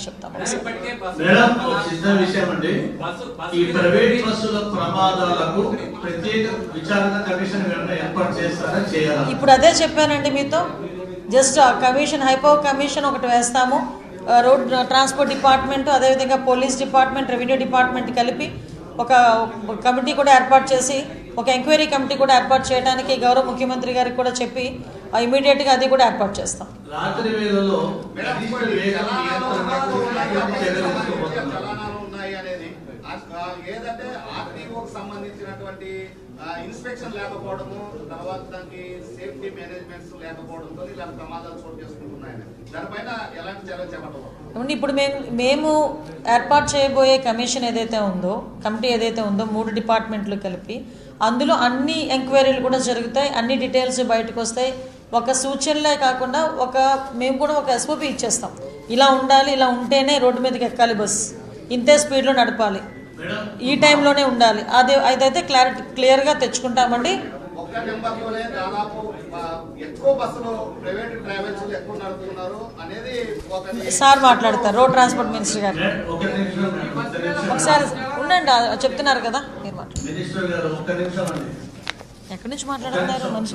చెప్తాము. మేడం, చిన్న విషయం అండి, ఈ ప్రైవేట్ బస్సుల ప్రమాదాలకు ప్రత్యేక విచారణ కమిషన్ ఏర్పాటు చేస్తారా చేయాలా? ఇప్పుడు అదే చెప్పానండి మీతో. జస్ట్ కమిషన్, హైపవర్ కమిషన్ ఒకటి వేస్తాము. రోడ్ ట్రాన్స్పోర్ట్ డిపార్ట్మెంట్, అదేవిధంగా పోలీస్ డిపార్ట్మెంట్, రెవెన్యూ డిపార్ట్మెంట్ కలిపి ఒక కమిటీ కూడా ఏర్పాటు చేసి, ఒక ఎంక్వైరీ కమిటీ కూడా ఏర్పాటు చేయడానికి గౌరవ ముఖ్యమంత్రి గారికి కూడా చెప్పి ఇమీడియట్గా అది కూడా ఏర్పాటు చేస్తాం. రాత్రి వేళలో ఏదంటే ఆర్టీఓకి సంబంధించినటువంటి ఇన్స్పెక్షన్ లేకపోవడము, తర్వాత దానికి సేఫ్టీ మేనేజ్మెంట్స్ లేకపోవడంతో ఇలాంటి ప్రమాదాలు చోటు చేసుకుంటున్నాయని దానిపైన ఎలాంటి చర్యలు చేపట్టవచ్చు? ఇప్పుడు మేము ఏర్పాటు చేయబోయే కమిషన్ ఏదైతే ఉందో, కమిటీ ఏదైతే ఉందో 3 డిపార్ట్మెంట్లు కలిపి, అందులో అన్ని ఎంక్వైరీలు కూడా జరుగుతాయి, అన్ని డీటెయిల్స్ బయటకు వస్తాయి. ఒక సూచనలే కాకుండా మేము కూడా ఒక ఎస్ఓపి ఇచ్చేస్తాం. ఇలా ఉండాలి, ఇలా ఉంటేనే రోడ్డు మీదకి ఎక్కాలి, బస్ ఇంతే స్పీడ్లో నడపాలి, ఈ టైంలోనే ఉండాలి. అదైతే క్లియర్గా తెచ్చుకుంటామండి. సార్ మాట్లాడతారు, రోడ్ ట్రాన్స్పోర్ట్ మినిస్టర్ గారు. ఒకసారి ఉండండి, చెప్తున్నారు కదా మీరు మాట్లాడారు. మినిస్టర్ గారు ఒక్క నిమిషం అండి. ఎక్కడి నుంచి మాట్లాడుతున్నారు? మనిషి